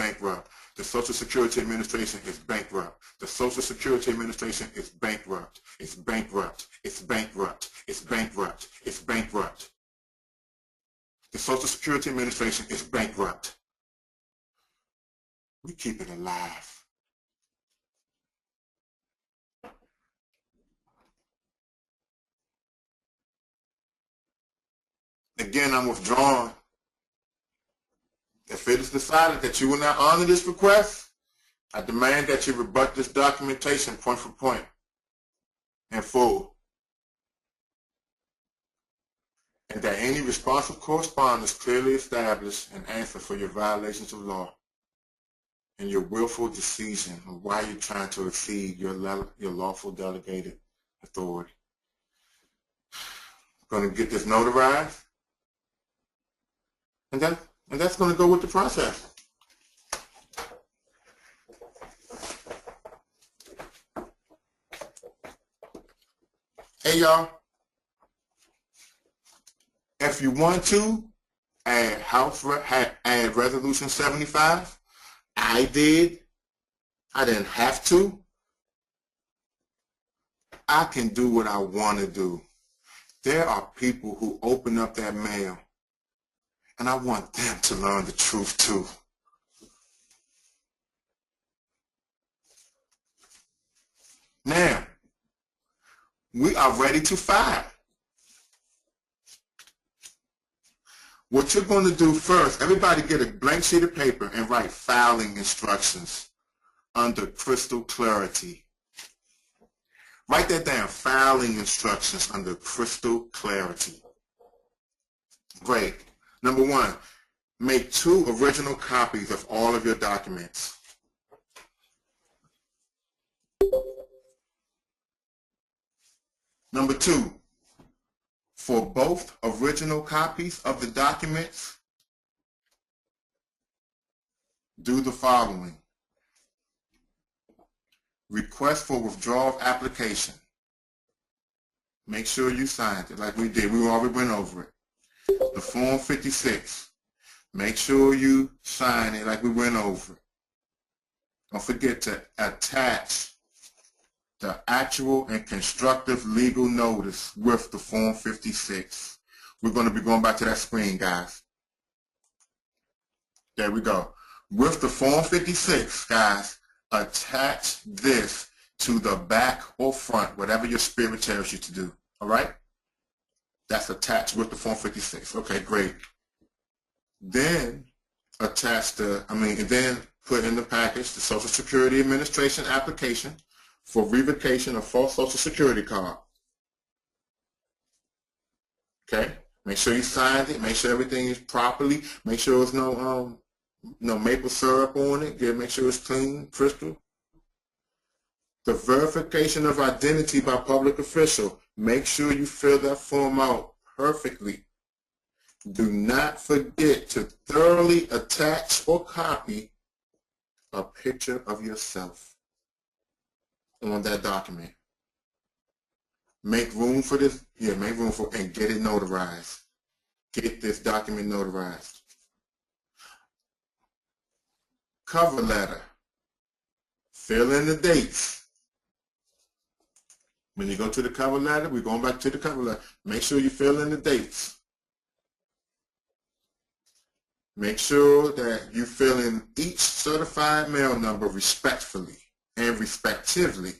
bankrupt. The Social Security Administration is bankrupt. The Social Security Administration is bankrupt. It's bankrupt. It's bankrupt. It's bankrupt. It's bankrupt. The Social Security Administration is bankrupt. We keep it alive. Again, I'm withdrawing. If it is decided that you will not honor this request, I demand that you rebut this documentation point for point in full, and that any responsive correspondence clearly establish an answer for your violations of law and your willful decision of why you're trying to exceed your lawful delegated authority. I'm going to get this notarized, and that's going to go with the process. Hey y'all, if you want to add resolution 75, I did. I didn't have to. I can do what I want to do. There are people who open up that mail, and I want them to learn the truth too. Now, we are ready to file. What you're going to do first, everybody get a blank sheet of paper and write filing instructions under crystal clarity. Write that down, filing instructions under crystal clarity. Great. Number one, make 2 original copies of all of your documents. Number 2, for both original copies of the documents, do the following. Request for withdrawal of application. Make sure you signed it like we did. We already went over it. The Form 56. Make sure you sign it like we went over it. Don't forget to attach the actual and constructive legal notice with the Form 56. We're going to be going back to that screen, guys. There we go. With the Form 56, guys, attach this to the back or front, whatever your spirit tells you to do. All right? That's attached with the Form 56. Okay, great. Then attach and then put in the package the Social Security Administration application for revocation of false Social Security card. Okay? Make sure you signed it. Make sure everything is properly. Make sure there's no maple syrup on it. Make sure it's clean, crystal. The verification of identity by public official. Make sure you fill that form out perfectly. Do not forget to thoroughly attach or copy a picture of yourself on that document. Make room for this. Yeah, make room for and get it notarized. Get this document notarized. Cover letter. Fill in the dates. When you go to the cover letter, we're going back to the cover letter. Make sure you fill in the dates. Make sure that you fill in each certified mail number respectfully and respectively.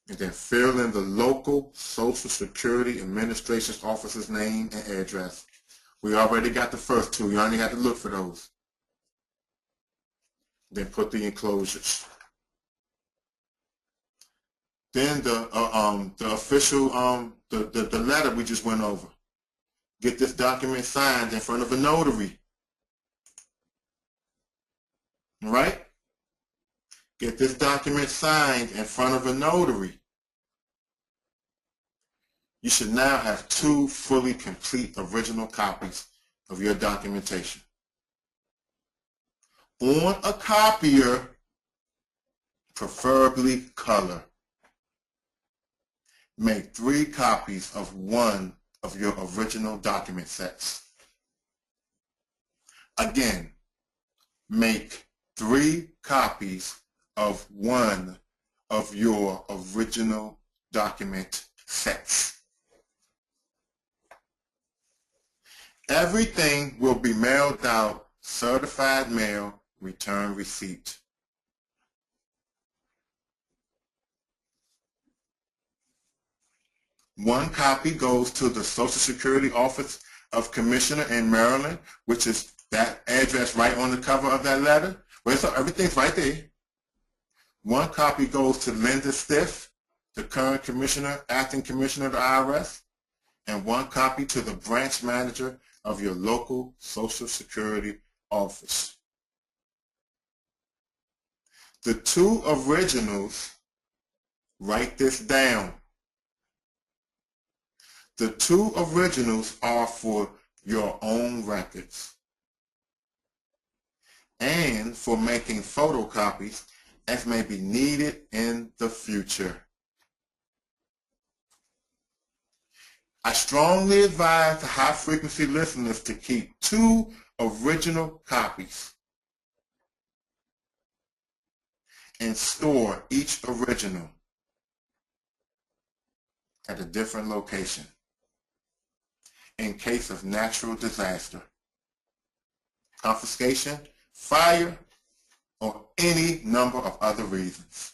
And then fill in the local Social Security Administration's office's name and address. We already got the first 2. You only have to look for those. Then put the enclosures. Then the official the letter we just went over. Get this document signed in front of a notary. All right? Get this document signed in front of a notary. You should now have 2 fully complete original copies of your documentation. On a copier, preferably color. Make 3 copies of one of your original document sets. Again, make 3 copies of one of your original document sets. Everything will be mailed out, certified mail, return receipt. One copy goes to the Social Security Office of Commissioner in Maryland, which is that address right on the cover of that letter. Well, so everything's right there. One copy goes to Linda Stiff, the current commissioner, acting commissioner of the IRS, and one copy to the branch manager of your local Social Security office. The 2 originals, write this down. The 2 originals are for your own records and for making photocopies as may be needed in the future. I strongly advise the high-frequency listeners to keep 2 original copies and store each original at a different location in case of natural disaster, confiscation, fire, or any number of other reasons.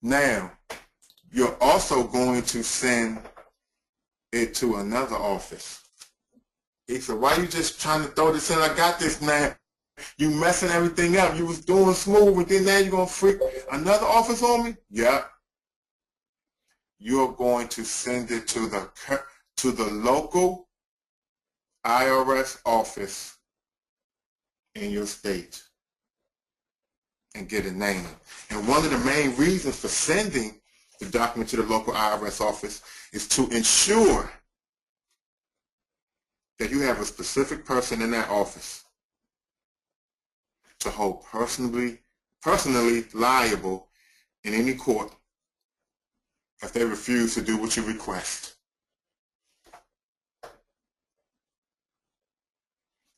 Now, you're also going to send it to another office. He said, why are you just trying to throw this in? I got this now. You messing everything up. You was doing smooth, and then now you're going to freak another office on me? Yep. You're going to send it to the local IRS office in your state and get a name. And one of the main reasons for sending the document to the local IRS office is to ensure that you have a specific person in that office to hold personally liable in any court if they refuse to do what you request.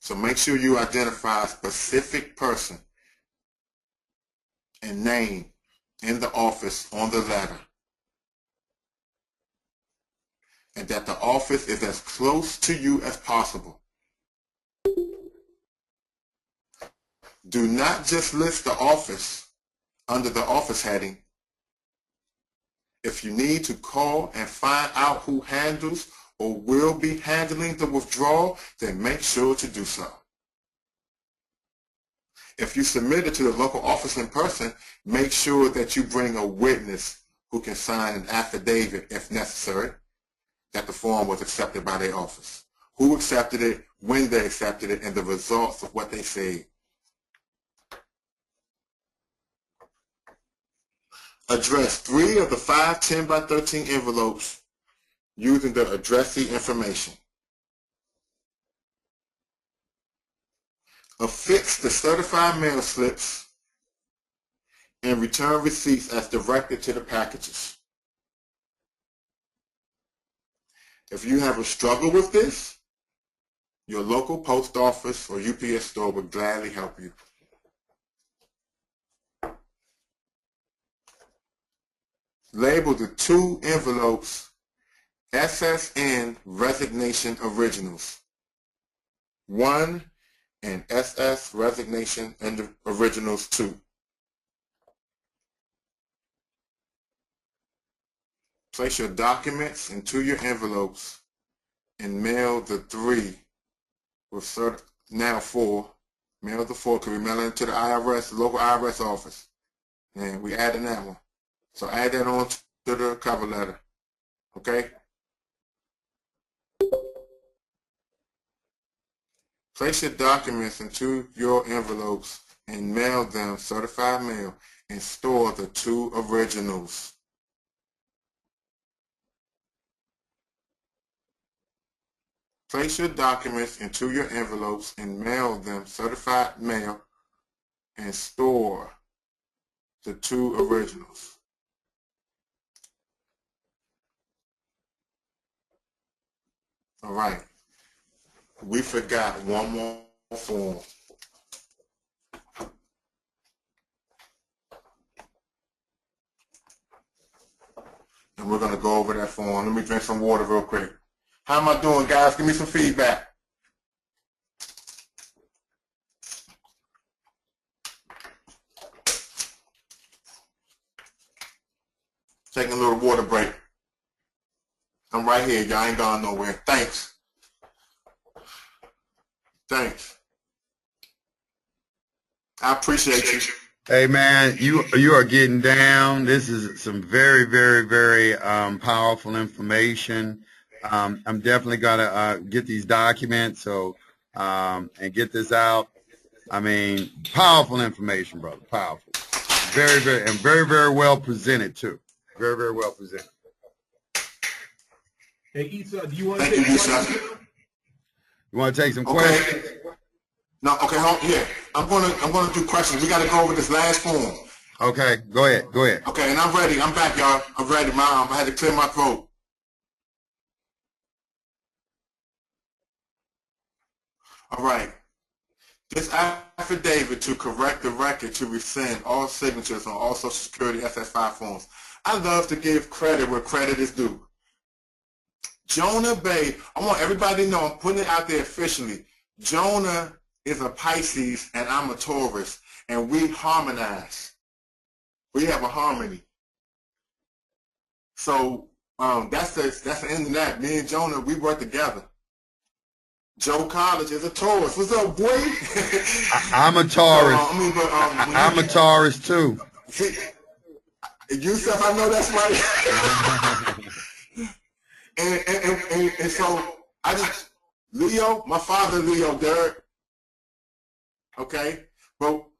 So make sure you identify a specific person and name in the office on the letter, and that the office is as close to you as possible. Do not just list the office under the office heading. If you need to call and find out who handles or will be handling the withdrawal, then make sure to do so. If you submit it to the local office in person, make sure that you bring a witness who can sign an affidavit if necessary that the form was accepted by their office, who accepted it, when they accepted it, and the results of what they said. Address 3 of the 5 10 by 13 envelopes using the addressee information. Affix the certified mail slips and return receipts as directed to the packages. If you have a struggle with this, your local post office or UPS store would gladly help you. Label the 2 envelopes SSN Resignation Originals 1 and SS Resignation Originals 2. Place your documents into your envelopes and mail the 3 with now 4. Mail the 4 because we mail it to the IRS, local IRS office. And we added that one. So add that on to the cover letter. Okay? Place your documents into your envelopes and mail them certified mail and store the 2 originals. Place your documents into your envelopes and mail them certified mail and store the 2 originals. All right. We forgot one more form. And we're going to go over that form. Let me drink some water real quick. How am I doing, guys? Give me some feedback. Taking a little water break. I'm right here. Y'all ain't gone nowhere. Thanks. Thanks. I appreciate you. Hey man, you are getting down. This is some very, very, very powerful information. I'm definitely gonna get these documents and get this out. I mean, powerful information, brother. Powerful. Very, very, and very, very well presented too. Very, very well presented. Hey Issa, do you want to take questions? You want to take some questions? No, okay, yeah. I'm gonna do questions. We gotta go over this last form. Okay, go ahead. Okay, and I'm ready. I'm back, y'all. I'm ready. I had to clear my throat. All right. This affidavit to correct the record to rescind all signatures on all Social Security SS5 forms. I love to give credit where credit is due. Jonah Bay, I want everybody to know, I'm putting it out there officially. Jonah is a Pisces and I'm a Taurus, and we harmonize. We have a harmony. So that's the end of that. Me and Jonah, we work together. Joe College is a Taurus. What's up, boy? I'm a Taurus. I'm a Taurus too. See, Yusuf, I know that's right. and so I just Leo, my father Leo, Derek. Okay, well,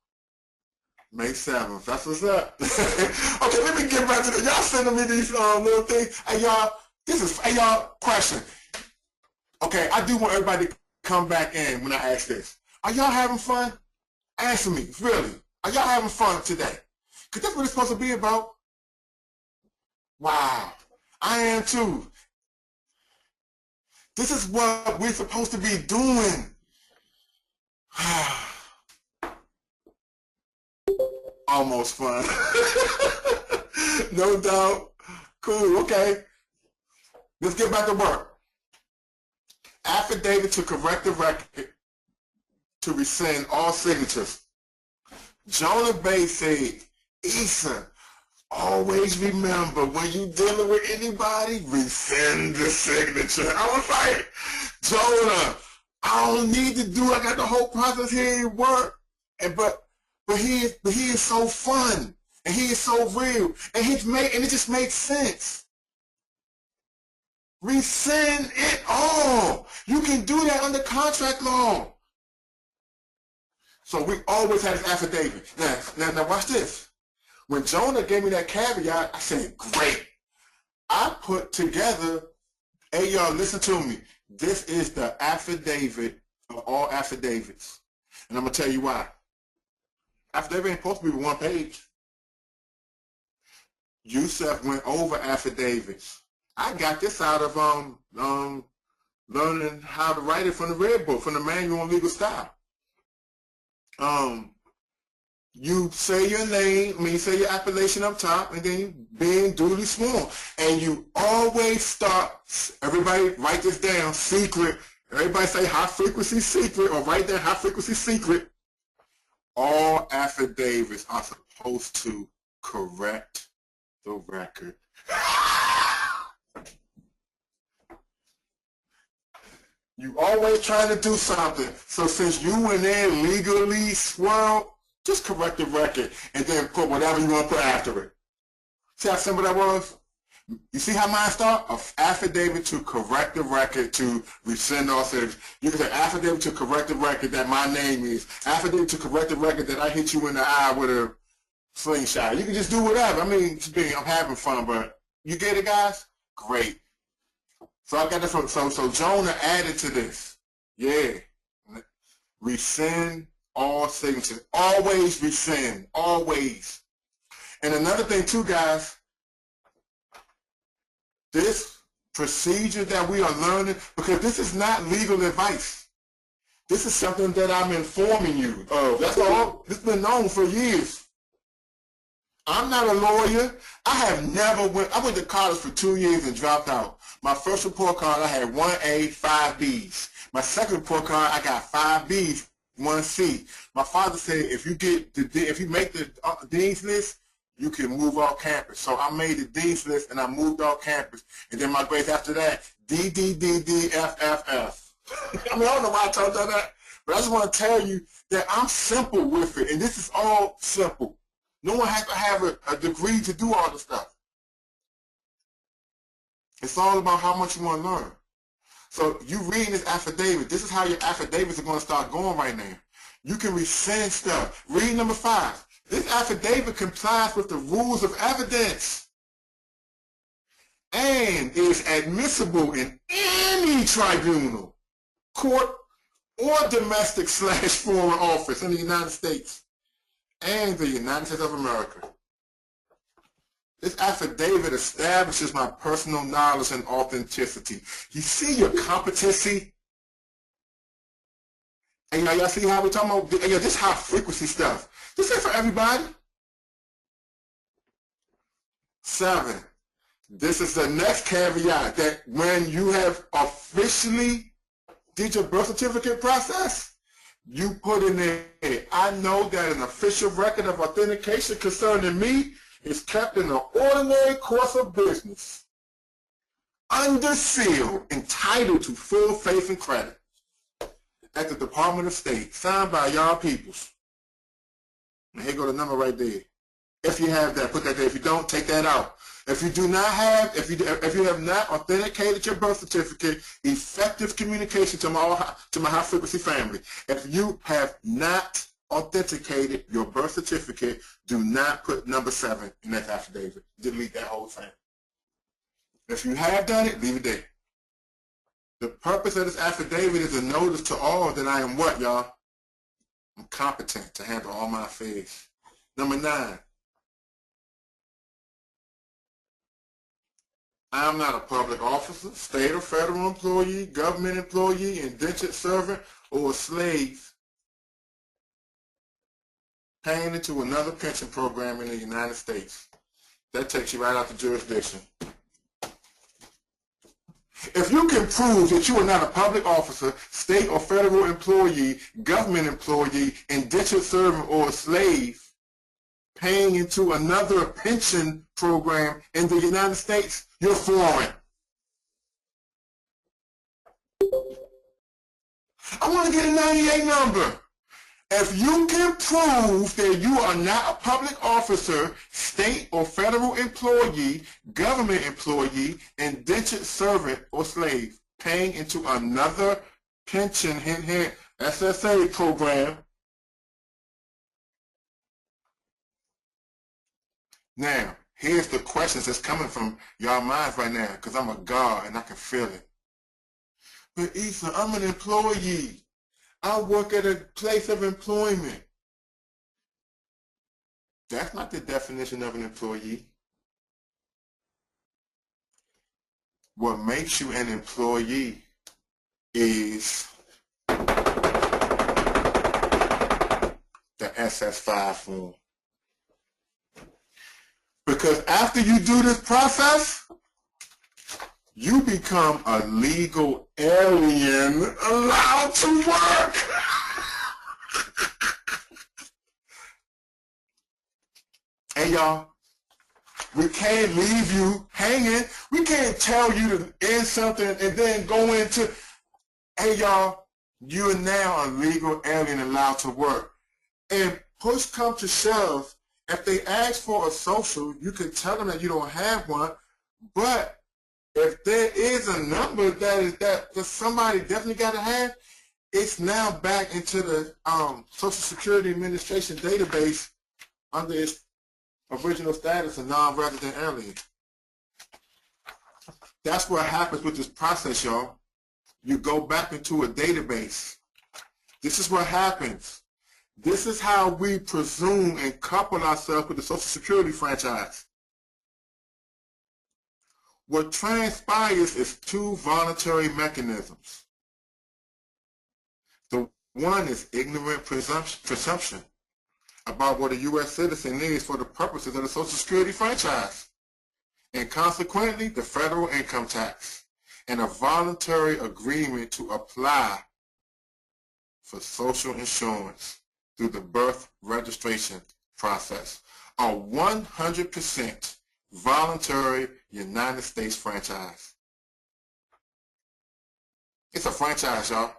May 7th. That's what's up. Okay, let me get back to the y'all sending me these little things. Hey y'all, question. Okay, I do want everybody to come back in when I ask this. Are y'all having fun? Answer me, really. Are y'all having fun today? Because that's what it's supposed to be about. Wow, I am too. This is what we're supposed to be doing. Almost fun. No doubt. Cool, okay. Let's get back to work. Affidavit to correct the record to rescind all signatures. Jonah Bay said, Issa, always remember when you dealing with anybody, rescind the signature. I was like, Jonah, I don't need to do it. I got the whole process here at work. But he is so fun and he is so real and it just makes sense. Rescind it all. You can do that under contract law. So we always had this affidavit. Now watch this. When Jonah gave me that caveat, I said, great. I put together, hey y'all, listen to me. This is the affidavit of all affidavits. And I'm going to tell you why. Affidavit ain't supposed to be one page. Yusuf went over affidavits. I got this out of learning how to write it from the Red Book, from the Manual on Legal Style. You say your name, you say your appellation up top, and then you being duly sworn. And you always start, everybody write this down, secret. Everybody say high frequency secret, or write down high frequency secret. All affidavits are supposed to correct the record. You always trying to do something. So since you went in legally swirled, just correct the record and then put whatever you want to put after it. See how simple that was? You see how mine start? An affidavit to correct the record to rescind all signatures. You can say affidavit to correct the record that my name is. Affidavit to correct the record that I hit you in the eye with a slingshot. You can just do whatever. I mean, I'm having fun, but you get it, guys? Great. So I got this from, so Jonah added to this. Yeah. Rescind all signatures. Always rescind. Always. And another thing too, guys, this procedure that we are learning, because this is not legal advice. This is something that I'm informing you of. That's all. This has been known for years. I'm not a lawyer. I went to college for 2 years and dropped out. My first report card, I had 1A, 5 Bs. My second report card, I got 5 Bs, 1 C. My father said, if you make the dean's list, you can move off campus. So I made the dean's list and I moved off campus. And then my grades after that, D, D, D, D, F, F, F. I mean, I don't know why I told you that, but I just want to tell you that I'm simple with it, and this is all simple. No one has to have a degree to do all this stuff. It's all about how much you want to learn. So you reading this affidavit, this is how your affidavits are going to start going right now. You can rescind stuff. Read number 5. This affidavit complies with the rules of evidence and is admissible in any tribunal, court, or domestic/foreign office in the United States and the United States of America. This affidavit establishes my personal knowledge and authenticity. You see your competency? And y'all see how we're talking about? This is high frequency stuff. This ain't for everybody. 7. This is the next caveat, that when you have officially did your birth certificate process, you put in there, I know that an official record of authentication concerning me is kept in the ordinary course of business, under seal, entitled to full faith and credit, at the Department of State, signed by y'all peoples. And here go the number right there. If you have that, put that there. If you don't, take that out. If you do not have, if you have not authenticated your birth certificate, effective communication to my high frequency family. If you have not authenticated your birth certificate, do not put number 7 in that affidavit. Delete that whole thing. If you have done it, leave it there. The purpose of this affidavit is a notice to all that I am what, y'all? I'm competent to handle all my affairs. Number 9. I am not a public officer, state or federal employee, government employee, indentured servant, or a slave paying into another pension program in the United States. That takes you right out the jurisdiction. If you can prove that you are not a public officer, state or federal employee, government employee, indentured servant, or a slave paying into another pension program in the United States, you're foreign. I want to get a 98 number. If you can prove that you are not a public officer, state or federal employee, government employee, indentured servant, or slave paying into another pension, hint, hint, SSA program, now, here's the questions that's coming from y'all minds right now, because I'm a God and I can feel it. But Issa, I'm an employee. I work at a place of employment. That's not the definition of an employee. What makes you an employee is the SS5 form. Because after you do this process, you become a legal alien allowed to work. Hey y'all, we can't leave you hanging. We can't tell you to end something and then go into, hey y'all, you are now a legal alien allowed to work. And push come to shove, if they ask for a social, you can tell them that you don't have one, but if there is a number that somebody definitely got to have, it's now back into the Social Security Administration database under its original status of non-resident alien. That's what happens with this process, y'all. You go back into a database. This is what happens. This is how we presume and couple ourselves with the Social Security franchise. what transpires is two voluntary mechanisms. The one is ignorant presumption about what a U.S. citizen needs for the purposes of the Social Security franchise, and consequently the federal income tax, and a voluntary agreement to apply for social insurance through the birth registration process. A 100% voluntary United States franchise. It's a franchise, y'all.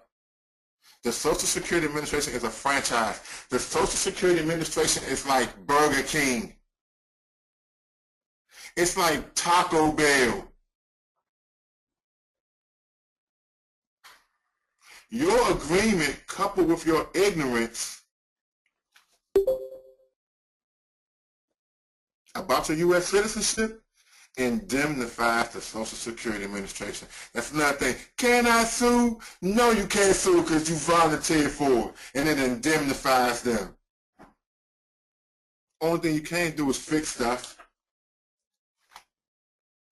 The Social Security Administration is a franchise. The Social Security Administration is like Burger King. It's like Taco Bell. Your agreement, coupled with your ignorance about your U.S. citizenship, indemnifies the Social Security Administration. That's another thing. Can I sue? No, you can't sue because you volunteered for it, and it indemnifies them. Only thing you can't do is fix stuff.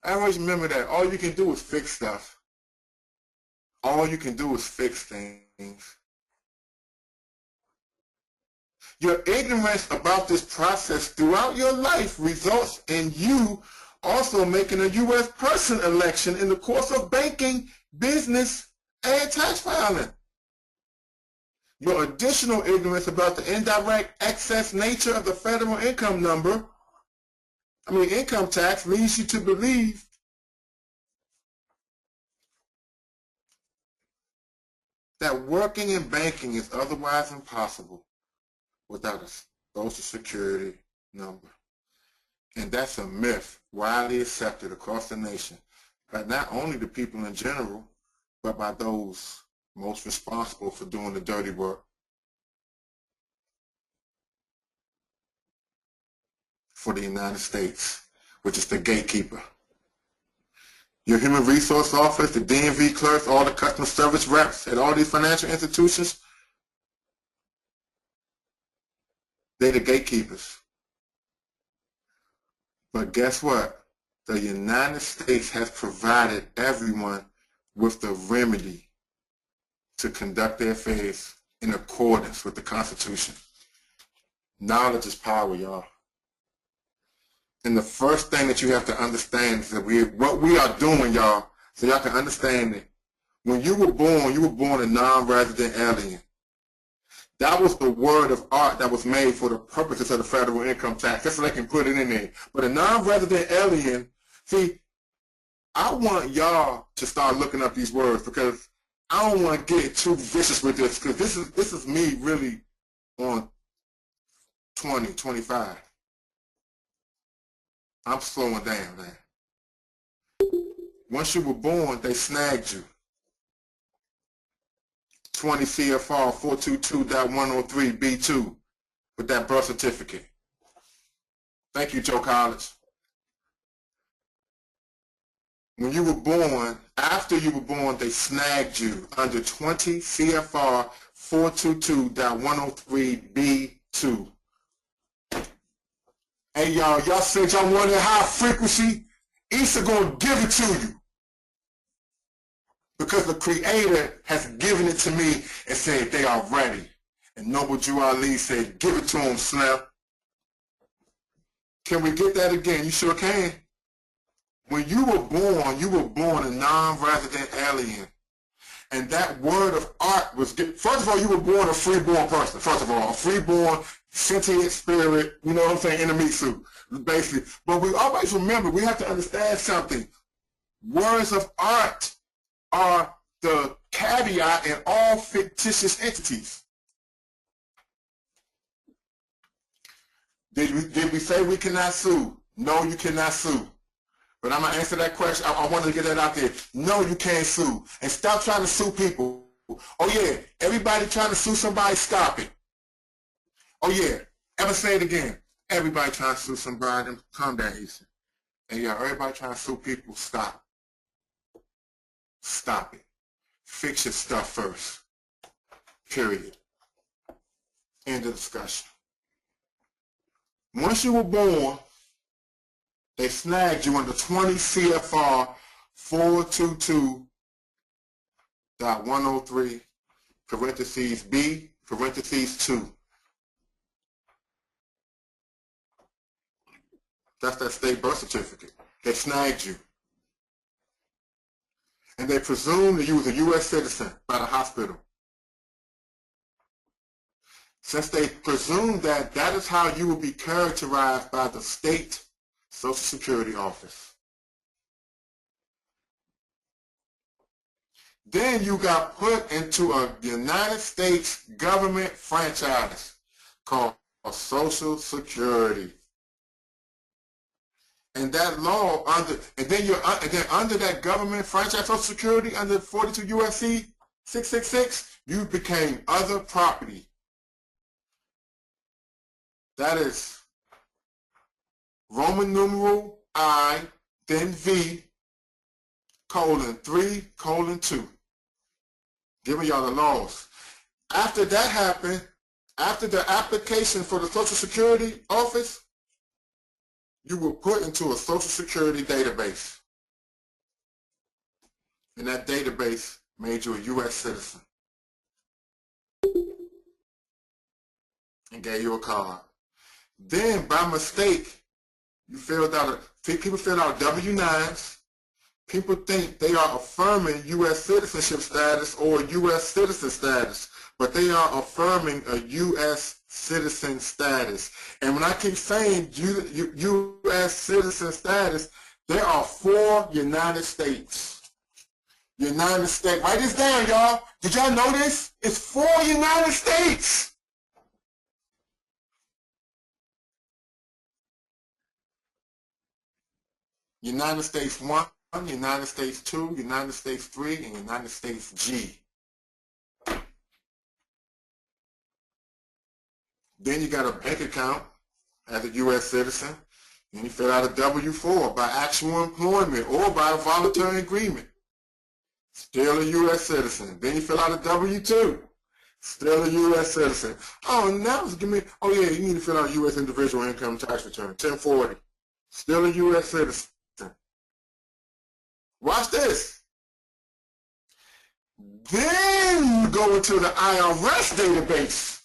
I always remember that. All you can do is fix stuff. All you can do is fix things. Your ignorance about this process throughout your life results in you also making a U.S. person election in the course of banking, business, and tax filing. Your additional ignorance about the indirect excess nature of the federal income tax leads you to believe that working in banking is otherwise impossible without a Social Security number. And that's a myth widely accepted across the nation by not only the people in general, but by those most responsible for doing the dirty work. For the United States, which is the gatekeeper. Your human resource office, the DMV clerks, all the customer service reps at all these financial institutions, they're the gatekeepers. But guess what? The United States has provided everyone with the remedy to conduct their affairs in accordance with the Constitution. Knowledge is power, y'all. And the first thing that you have to understand is that what we are doing, y'all, so y'all can understand it. When you were born a non-resident alien. That was the word of art that was made for the purposes of the federal income tax. That's so they can put it in there. But a non-resident alien, see, I want y'all to start looking up these words because I don't want to get too vicious with this because this is me really on 20, 25. I'm slowing down, man. Once you were born, they snagged you. 20 CFR 422.103B2 with that birth certificate. Thank you, Joe College. When you were born, after you were born, they snagged you under 20 CFR 422.103B2. Hey, y'all said y'all wanted high frequency. Issa gonna give it to you. Because the Creator has given it to me and said they are ready. And Noble Drew Ali said, give it to them, Slim. Can we get that again? You sure can. When you were born a non-resident alien. And that word of art was, first of all, you were born a freeborn person. First of all, a freeborn, sentient spirit, you know what I'm saying, in a meat suit, basically. But we always remember, we have to understand something. Words of art are the caveat in all fictitious entities. Did we say we cannot sue? No, you cannot sue. But I'm going to answer that question. I wanted to get that out there. No, you can't sue. And stop trying to sue people. Oh, yeah, everybody trying to sue somebody, stop it. Oh, yeah, ever say it again. Everybody trying to sue somebody, calm down, Issa. And yeah, everybody trying to sue people, stop. Stop it. Fix your stuff first. Period. End of discussion. Once you were born, They snagged you under 20 CFR 422.103, parentheses B, parentheses 2. That's that state birth certificate. They snagged you. And they presumed that you was a U.S. citizen by the hospital. Since they presumed that, that is how you will be characterized by the state Social Security office. Then you got put into a United States government franchise called Social Security. And that law and then under that government franchise Social Security under 42 USC 666, you became other property. That is Roman numeral I, then V, :3:2. Giving y'all the laws. After that happened, after the application for the Social Security office, you were put into a Social Security database. And that database made you a U.S. citizen and gave you a card. Then, by mistake, people filled out W-9s. People think they are affirming U.S. citizenship status or U.S. citizen status, but they are affirming a U.S. citizen status. And when I keep saying U.S. citizen status, there are 4 United States. United States. Write this down, y'all. Did y'all know this? It's 4 United States. United States 1, United States 2, United States 3, and United States G. Then you got a bank account as a U.S. citizen. Then you fill out a W-4 by actual employment or by a voluntary agreement. Still a U.S. citizen. Then you fill out a W-2. Still a U.S. citizen. Oh, now oh yeah, you need to fill out a U.S. individual income tax return, 1040. Still a U.S. citizen. Watch this. Then you go into the IRS database.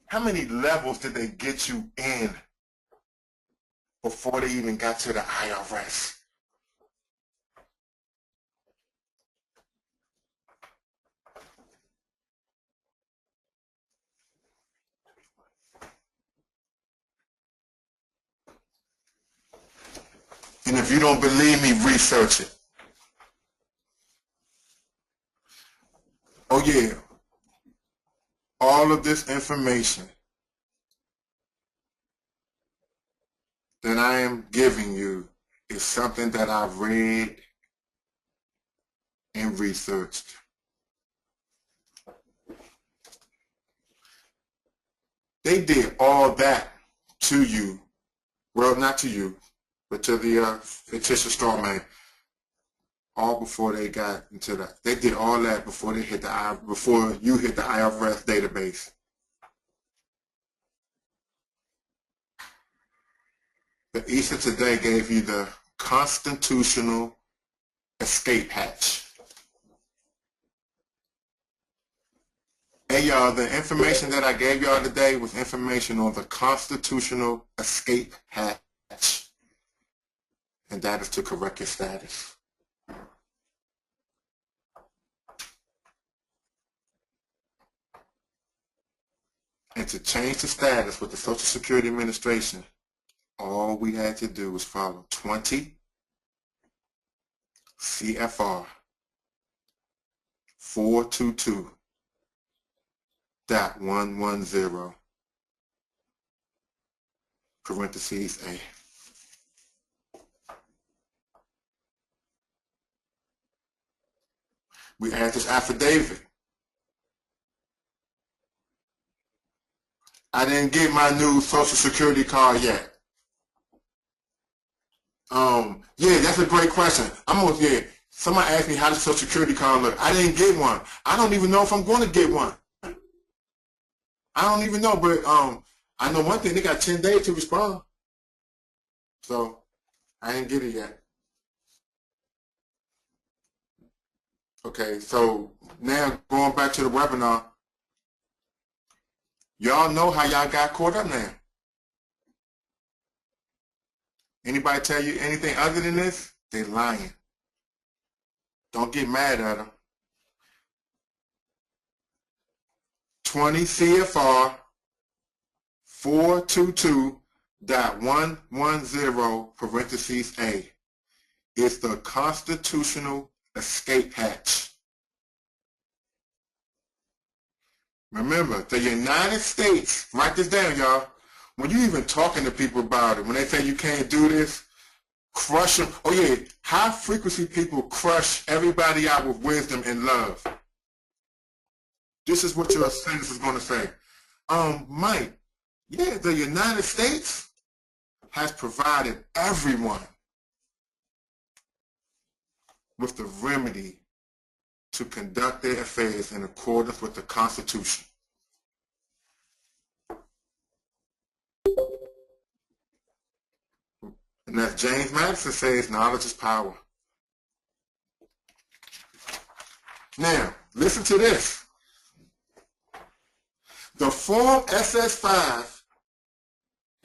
How many levels did they get you in before they even got to the IRS? And if you don't believe me, research it. Oh yeah, all of this information that I am giving you is something that I've read and researched. They did all that to you, well, not to you, but to the fictitious straw man, all before they got into that. They did all that before you hit the IRS database. The Easter Today gave you the constitutional escape hatch. Hey y'all, the information that I gave y'all today was information on the constitutional escape hatch. And that is to correct your status. And to change the status with the Social Security Administration, all we had to do was follow 20 CFR 422.110, parentheses A. We add this affidavit. I didn't get my new Social Security card yet. Yeah, that's a great question. Somebody asked me how does Social Security card look. I didn't get one. I don't even know if I'm going to get one. I don't even know, but I know one thing, they got 10 days to respond. So I didn't get it yet. Okay, so now going back to the webinar, y'all know how y'all got caught up now. Anybody tell you anything other than this? They lying. Don't get mad at them. 20 CFR 422.110 parentheses A is the constitutional escape hatch. Remember, the United States, write this down, y'all. When you even talking to people about it, when they say you can't do this, crush them. Oh yeah, high frequency people crush everybody out with wisdom and love. This is what your sentence is going to say. Mike, yeah, the United States has provided everyone with the remedy to conduct their affairs in accordance with the Constitution. And as James Madison says, knowledge is power. Now, listen to this. The Form SS5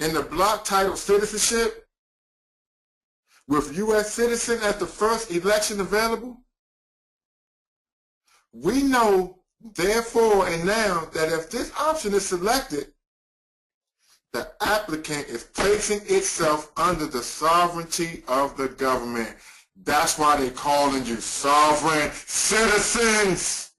in the block titled Citizenship, with U.S. citizen as the first election available, we know, therefore and now, that if this option is selected, the applicant is placing itself under the sovereignty of the government. That's why they're calling you sovereign citizens.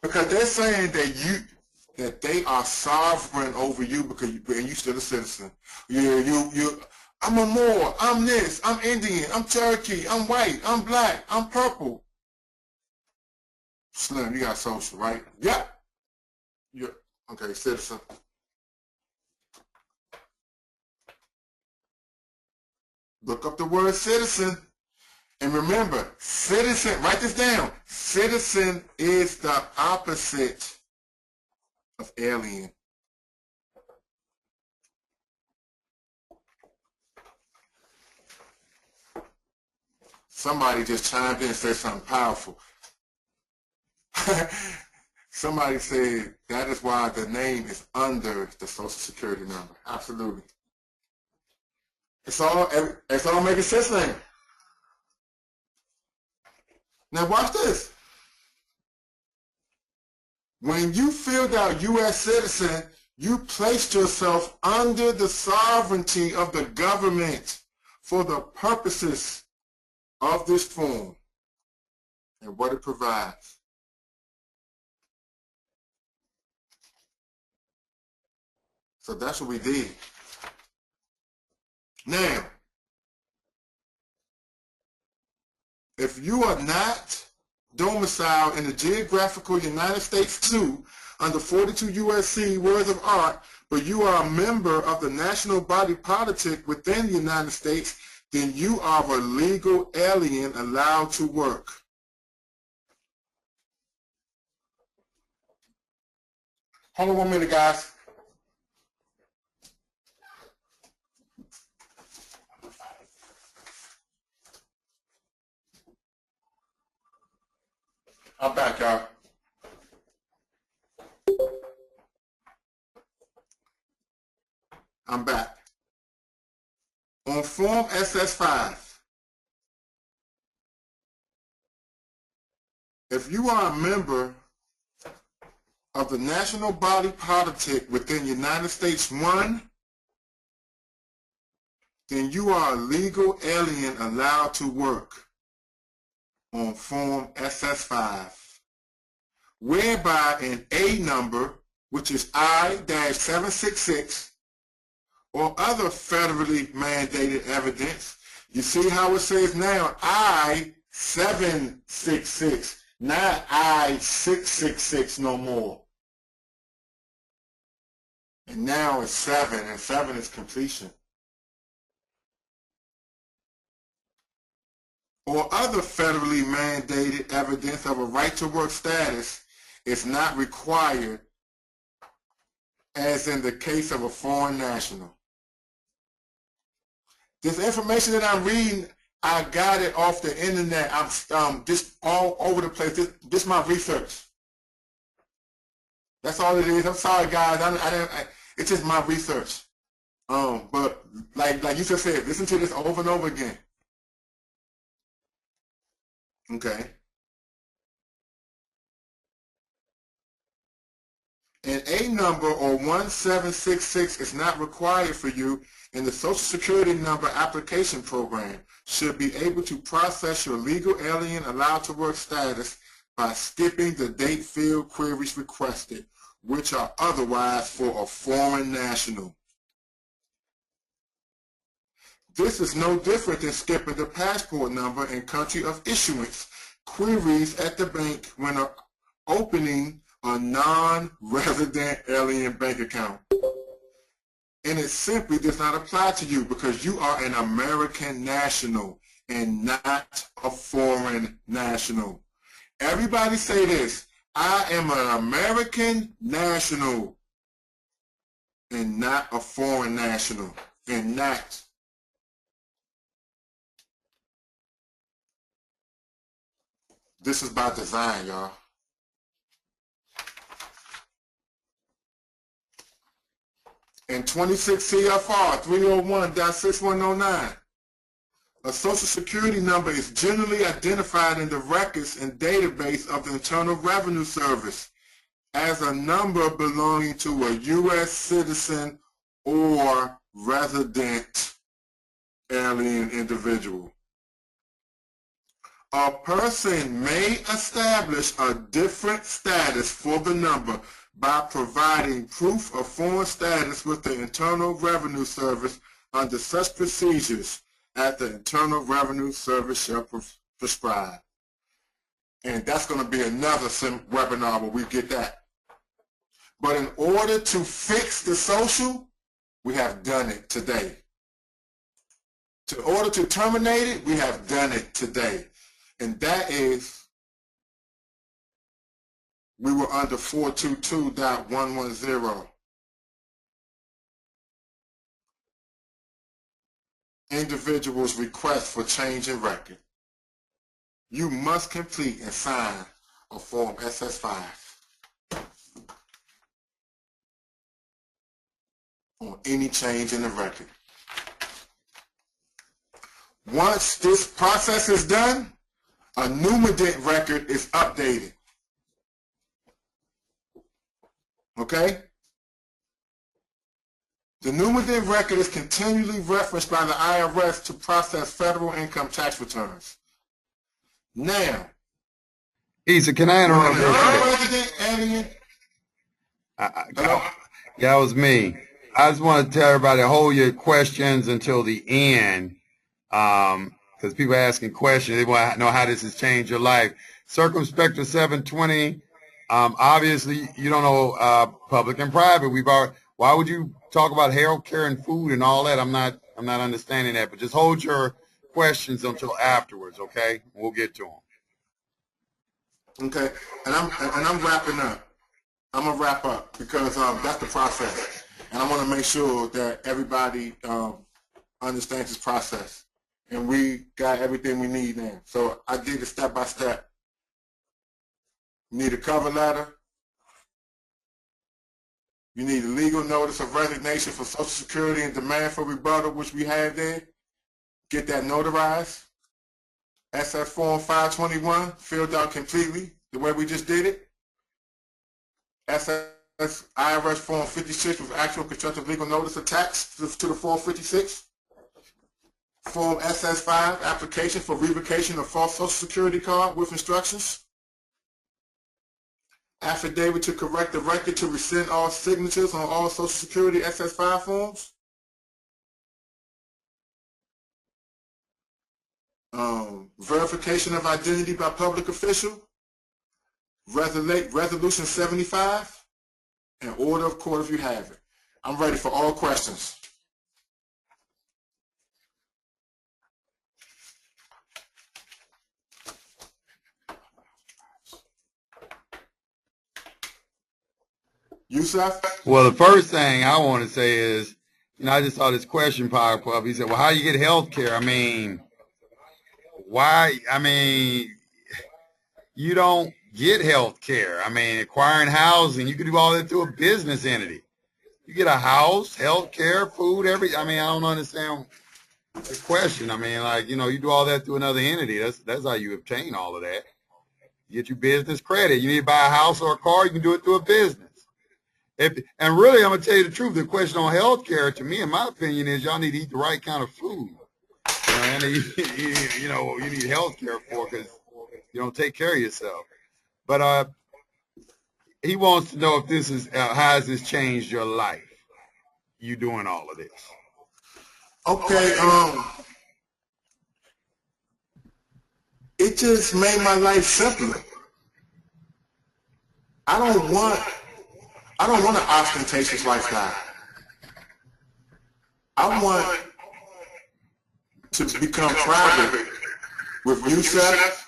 Because they're saying that they are sovereign over you because and you still a citizen. I'm a Moor, I'm this, I'm Indian, I'm Cherokee, I'm white, I'm black, I'm purple. Slim, you got social, right? Yeah. Yeah. Okay, citizen. Look up the word citizen. And remember, citizen, write this down. Citizen is the opposite of alien. Somebody just chimed in and said something powerful. Somebody said that is why the name is under the Social Security number. Absolutely. It's all making sense now. Now watch this. When you filled out U.S. citizen, you placed yourself under the sovereignty of the government for the purposes of this form and what it provides. So that's what we did. Now, if you are not domiciled in the geographical United States 2 under 42 U.S.C. Words of Art, but you are a member of the national body politic within the United States, then you are a legal alien allowed to work. Hold on 1 minute, guys. I'm back, y'all. I'm back. On Form SS5, if you are a member of the national body politic within United States 1, then you are a legal alien allowed to work on Form SS5, whereby an A number, which is I-766, or other federally mandated evidence. You see how it says now I-766, not I-666 no more. And now it's 7, and 7 is completion. or other federally mandated evidence of a right-to-work status is not required, as in the case of a foreign national. This information that I'm reading, I got it off the internet. I'm just all over the place. This is my research. That's all it is. I'm sorry, guys. It's just my research. But like you just said, listen to this over and over again. Okay. An A number or 1766 is not required for you in the Social Security number application program. Should be able to process your legal alien allowed to work status by skipping the date field queries requested, which are otherwise for a foreign national. This is no different than skipping the passport number and country of issuance queries at the bank when opening a non-resident alien bank account. And it simply does not apply to you because you are an American national and not a foreign national. Everybody say this: I am an American national and not a foreign national. And not. This is by design, y'all. In 26 CFR 301.6109, a Social Security number is generally identified in the records and database of the Internal Revenue Service as a number belonging to a U.S. citizen or resident alien individual. A person may establish a different status for the number by providing proof of foreign status with the Internal Revenue Service under such procedures as the Internal Revenue Service shall prescribe. And that's going to be another webinar where we get that. But in order to fix the social, we have done it today. In order to terminate it, we have done it today. And that is, we were under 422.110. Individuals' request for change in record. You must complete and sign a Form SS5 on any change in the record. Once this process is done, a numident record is updated. Okay? The numident record is continually referenced by the IRS to process federal income tax returns. Now, Isa, can I interrupt real quick? non-resident alien. Yeah, that was me. I just want to tell everybody, hold your questions until the end, because people are asking questions. They want to know how this has changed your life. Circumspector 720. Obviously, you don't know public and private. Why would you talk about health care and food and all that? I'm not understanding that. But just hold your questions until afterwards, okay? We'll get to them. Okay, and I'm wrapping up. I'm gonna wrap up because that's the process, and I want to make sure that everybody understands this process, and we got everything we need now. So I did it step by step. You need a cover letter. You need a legal notice of resignation for Social Security and demand for rebuttal, which we have there. Get that notarized. SF Form 521, filled out completely, the way we just did it. SS IRS Form 56 with actual constructive legal notice attached to the Form 56. Form SS5, application for revocation of false Social Security card with instructions. Affidavit to correct the record to rescind all signatures on all Social Security SS5 forms. Verification of identity by public official. Resolution 75. And order of court if you have it. I'm ready for all questions. Yusuf? Well, the first thing I want to say is, I just saw this question pop up. He said, well, how do you get health care? I mean, why? I mean, you don't get health care. I mean, acquiring housing, you can do all that through a business entity. You get a house, health care, food, I mean, I don't understand the question. I mean, like, you do all that through another entity. That's how you obtain all of that. You get your business credit. You need to buy a house or a car, you can do it through a business. And really, I'm going to tell you the truth. The question on health care, to me, in my opinion, is y'all need to eat the right kind of food. You need health care for because you don't take care of yourself. But he wants to know if this is how has this changed your life? You doing all of this? Okay. It just made my life simpler. I don't want an ostentatious lifestyle. I want to become private with Yusuf,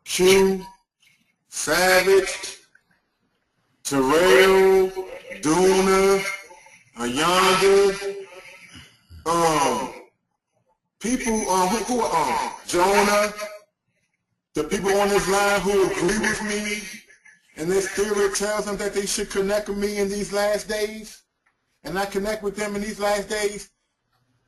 Q, Savage, Terrell, Duna, Ayanda, people Jonah, the people on this line who agree with me, and their spirit tells them that they should connect with me in these last days, and I connect with them in these last days.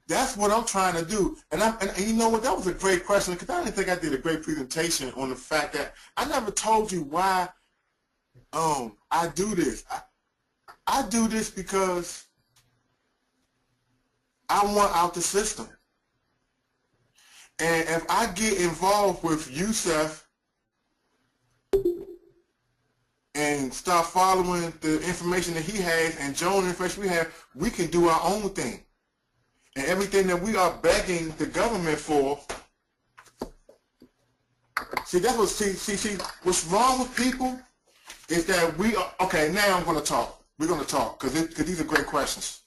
That's what I'm trying to do. And you know what? That was a great question because I didn't think I did a great presentation on the fact that I never told you why I do this. I do this because I want out the system. And if I get involved with Yusuf and start following the information that he has and Joan the information we have, we can do our own thing. And everything that we are begging the government for, see, that's what, see, what's wrong with people is that we are, okay, now I'm going to talk. We're going to talk because these are great questions.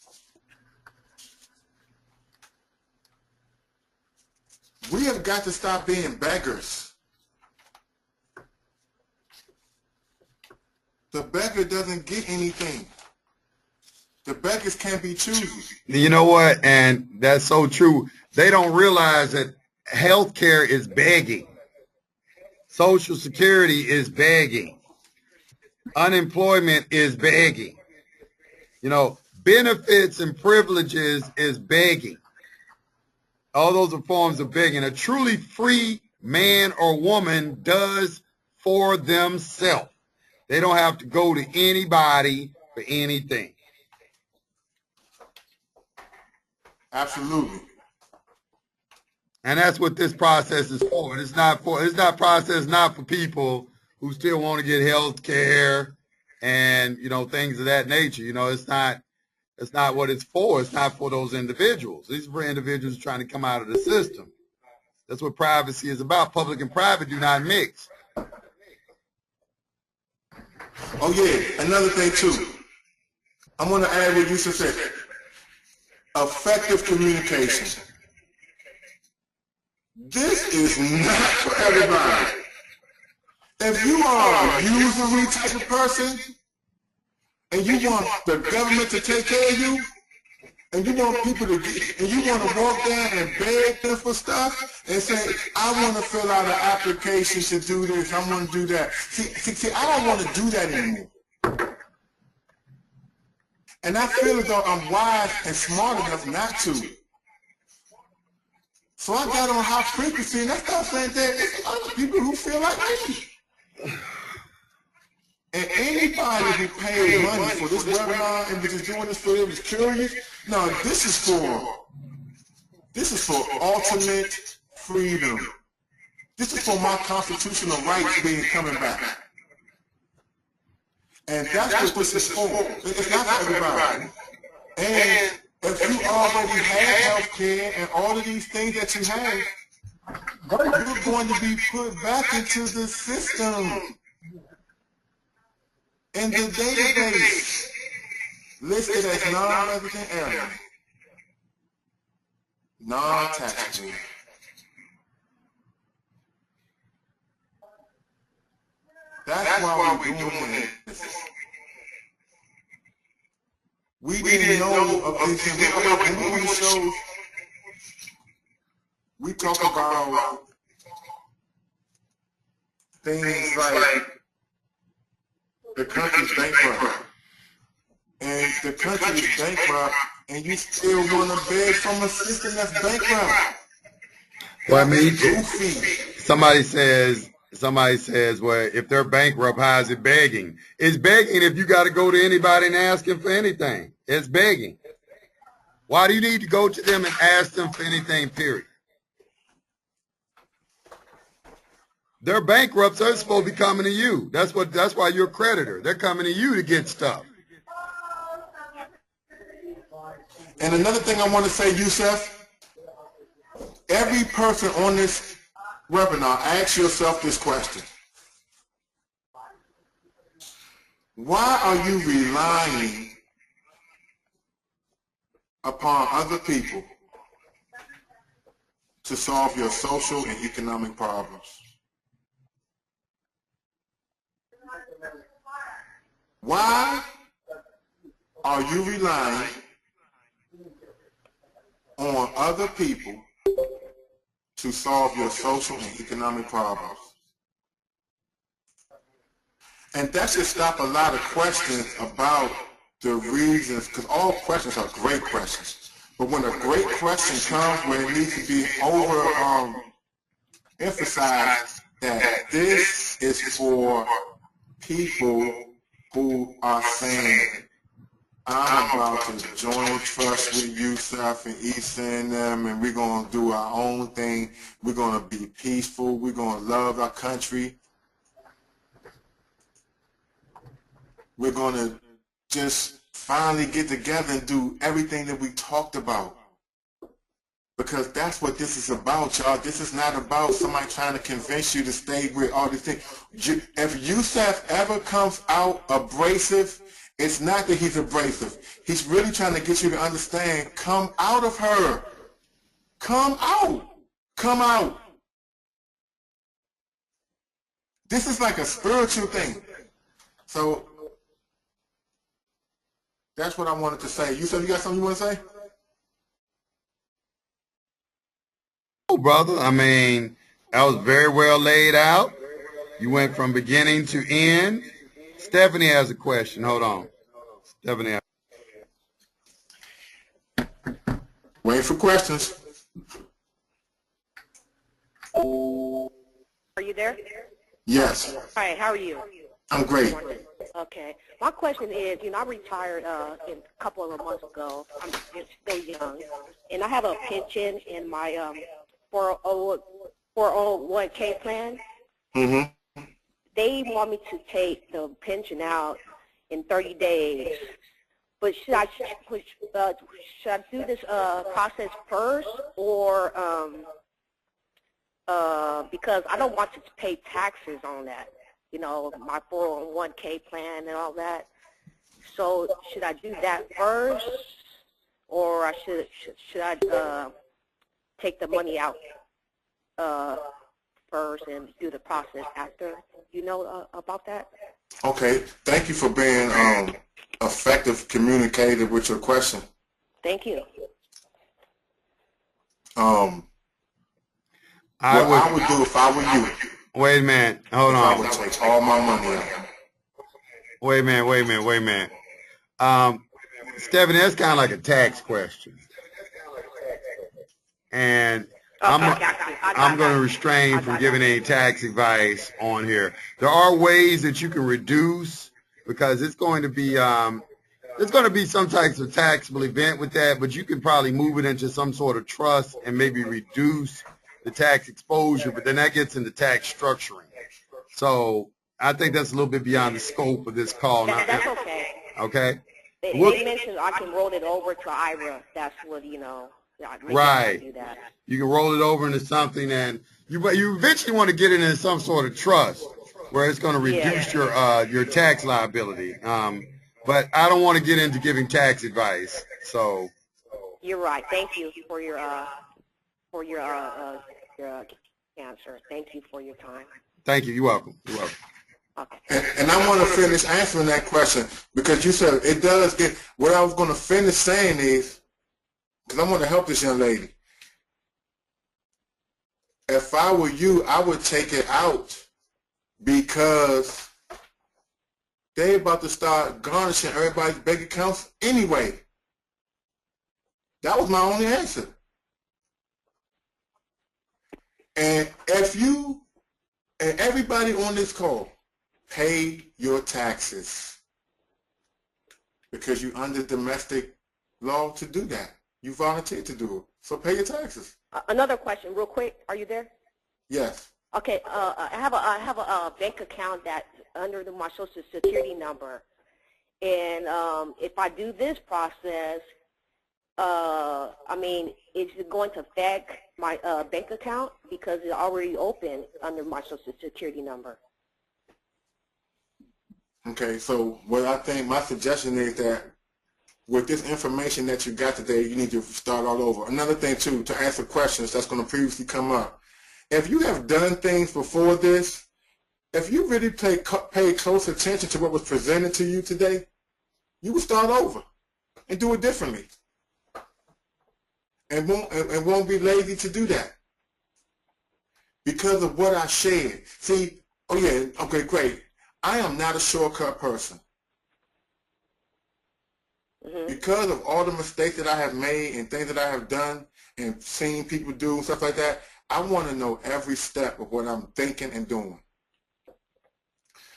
We have got to stop being beggars. The beggar doesn't get anything. The beggars can't be choosy. You know what? And that's so true. They don't realize that health care is begging. Social Security is begging. Unemployment is begging. Benefits and privileges is begging. All those are forms of begging. A truly free man or woman does for themselves. They don't have to go to anybody for anything. Absolutely. And that's what this process is for. It's not for people who still want to get health care and, things of that nature. It's not what it's for. It's not for those individuals. These are for individuals trying to come out of the system. That's what privacy is about. Public and private do not mix. Oh yeah, another thing too. I'm going to add what Yusuf said. Effective communication. This is not for everybody. If you are a usury type of person and you want the government to take care of you, and you want people to get, and you want to walk down and beg them for stuff and say, I want to fill out an application to do this, I want to do that. See, I don't want to do that anymore. And I feel as though I'm wise and smart enough not to. So I got on high frequency and I started saying there's other people who feel like me. And anybody who paid money for this webinar and was just doing this for them was curious. No, this is for ultimate freedom. This is for my constitutional rights being coming back. And that's what this is for. It's not for everybody. And if you already have health care and all of these things that you have, you're going to be put back into the system. In the database, listed as non-resident area, non-taxable. That's why we're doing this. We didn't know of these things. When we do the shows, we talk about things like the country's bankrupt. And the country is bankrupt, and you still want to beg from a system that's bankrupt. Well, I mean, somebody says, well, if they're bankrupt, how is it begging? It's begging if you got to go to anybody and ask them for anything. It's begging. Why do you need to go to them and ask them for anything, period? They're bankrupt, so they're supposed to be coming to you. That's why you're a creditor. They're coming to you to get stuff. And another thing I want to say, Yusef, every person on this webinar, ask yourself this question. Why are you relying upon other people to solve your social and economic problems? Why are you relying on other people to solve your social and economic problems? And that should stop a lot of questions about the reasons, because all questions are great questions. But when a great question comes where it needs to be emphasized that this is for people who are saying, I'm about to join trust with Yusef and Issa and them, and we're going to do our own thing. We're going to be peaceful. We're going to love our country. We're going to just finally get together and do everything that we talked about. Because that's what this is about, y'all. This is not about somebody trying to convince you to stay with all these things. If Yusef ever comes out abrasive, it's not that he's abrasive. He's really trying to get you to understand, come out of her. Come out. Come out. This is like a spiritual thing. So that's what I wanted to say. Yusef, you got something you want to say? Oh, brother. I mean, that was very well laid out. You went from beginning to end. Stephanie has a question. Hold on. Stephanie. Wait for questions. Are you there? Yes. Hi, how are you? I'm great. Okay. My question is, I retired a couple of months ago. I'm still young. And I have a pension in my 401k plan. Mm-hmm. They want me to take the pension out in 30 days. But should I do this process first, or because I don't want to pay taxes on that, my 401k plan and all that. So should I do that first, or should I take the money out first and do the process after? You know about that? Okay. Thank you for being effective communicator with your question. Thank you. What I would do if I were you. Wait a minute. Hold on. I would take all my money out. Wait a minute. Stephanie, that's kind of like a tax question. And I'm going to refrain from giving any tax advice on here. There are ways that you can reduce, because it's going to be some types of taxable event with that, but you can probably move it into some sort of trust and maybe reduce the tax exposure, but then that gets into tax structuring. So I think that's a little bit beyond the scope of this call. That's okay. Okay? They mentioned I can roll it over to IRA. That's what, right. Do that. You can roll it over into something, and you eventually want to get it in some sort of trust where it's going to reduce your tax liability. But I don't want to get into giving tax advice. So you're right. Thank you for your answer. Thank you for your time. Thank you. You're welcome. You're welcome. Okay. And I want to finish answering that question because you said it does get, what I was going to finish saying is, because I want to help this young lady. If I were you, I would take it out because they about to start garnishing everybody's bank accounts anyway. That was my only answer. And if you and everybody on this call pay your taxes because you're under domestic law to do that. You volunteered to do it. So pay your taxes. Another question, real quick. Are you there? Yes. Okay. I have a bank account that's under my Social Security number, and if I do this process, I mean, is it going to affect my bank account because it's already open under my Social Security number? Okay, so what I think my suggestion is that with this information that you got today, you need to start all over. Another thing, too, to answer questions that's going to previously come up. If you have done things before this, if you really pay close attention to what was presented to you today, you will start over and do it differently. And won't be lazy to do that because of what I shared. See, oh yeah, okay, great. I am not a shortcut person. Because of all the mistakes that I have made and things that I have done and seen people do and stuff like that, I want to know every step of what I'm thinking and doing.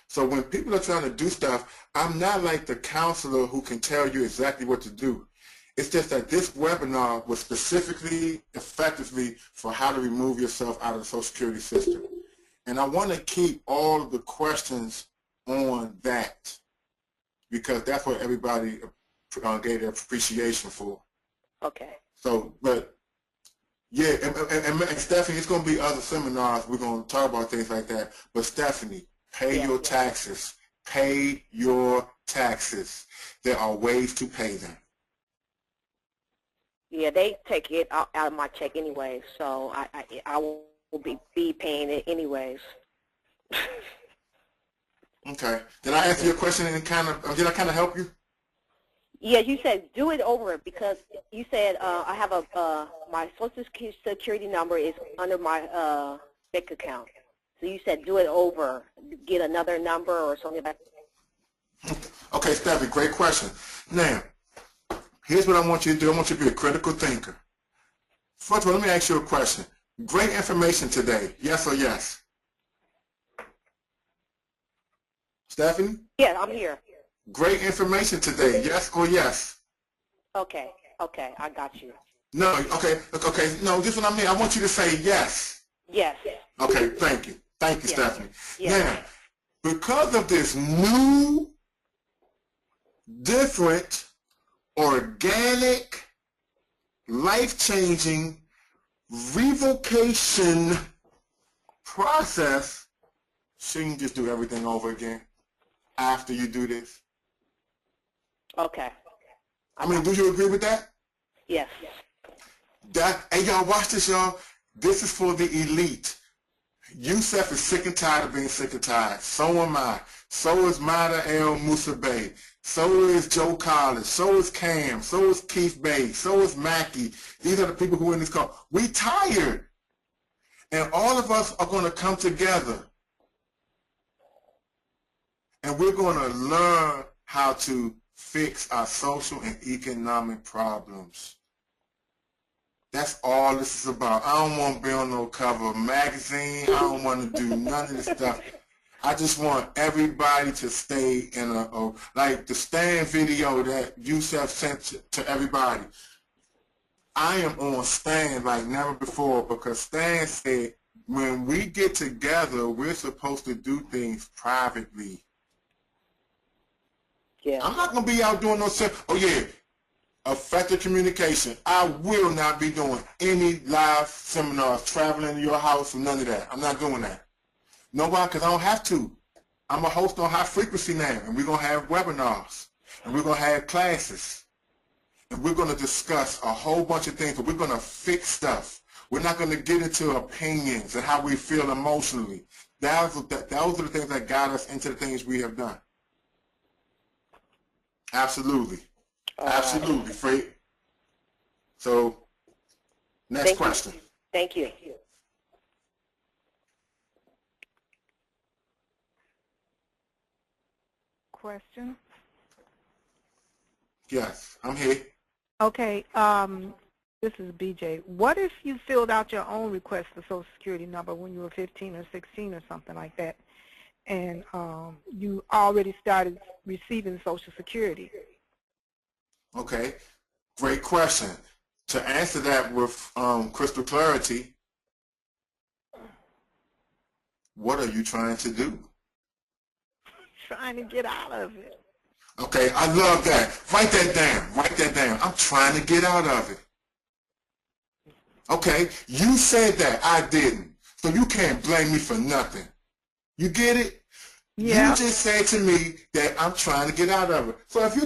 So when people are trying to do stuff, I'm not like the counselor who can tell you exactly what to do. It's just that this webinar was specifically, effectively for how to remove yourself out of the Social Security system. And I want to keep all of the questions on that because that's what everybody gave their appreciation for. Okay. So, but yeah, and Stephanie, it's going to be other seminars. We're going to talk about things like that. But Stephanie, pay your taxes. Pay your taxes. There are ways to pay them. Yeah, they take it out of my check anyway, so I will be paying it anyways. Okay. Did I answer your question and did I kind of help you? Yeah, you said do it over because you said I have my Social Security number is under my bank account. So you said do it over, get another number or something like that. Okay, Stephanie, great question. Now, here's what I want you to do. I want you to be a critical thinker. First of all, let me ask you a question. Great information today, yes or yes? Stephanie? Yeah, I'm here. Great information today, yes or yes? Okay, I got you. No, okay, no, this is what I mean. I want you to say yes. Yes. Okay, thank you. Thank you, Yes. Stephanie. Yes. Now, because of this new, different, organic, life-changing revocation process, so you can just do everything over again after you do this. Okay. I mean, do you agree with that? Yes. Hey, y'all, watch this, y'all. This is for the elite. Youssef is sick and tired of being sick and tired. So am I. So is Mada El Musabe. So is Joe Collins. So is Cam. So is Keith Bay. So is Mackie. These are the people who are in this call. We tired. And all of us are going to come together. And we're going to learn how to fix our social and economic problems. That's all this is about. I don't want to be on no cover of a magazine. I don't want to do none of this stuff. I just want everybody to stay in like the stand video that Youssef sent to everybody. I am on stand like never before because Stan said when we get together, we're supposed to do things privately. Yeah. I'm not going to be out doing no stuff. Oh, yeah. Effective communication. I will not be doing any live seminars, traveling to your house, or none of that. I'm not doing that. Nobody, because I don't have to. I'm a host on High Frequency now, and we're going to have webinars, and we're going to have classes, and we're going to discuss a whole bunch of things, but we're going to fix stuff. We're not going to get into opinions and how we feel emotionally. Those are the things that got us into the things we have done. Absolutely. Absolutely, Fred. So, next question. Thank you. Question. Yes, I'm here. Okay, this is BJ. What if you filled out your own request for Social Security number when you were 15 or 16 or something like that, and you already started receiving Social Security? Okay, great question. To answer that with crystal clarity, what are you trying to do? Trying to get out of it. Okay, I love that. Write that down. Write that down. I'm trying to get out of it. Okay, you said that. I didn't. So you can't blame me for nothing. You get it? Yeah. You just said to me that I'm trying to get out of it. So if you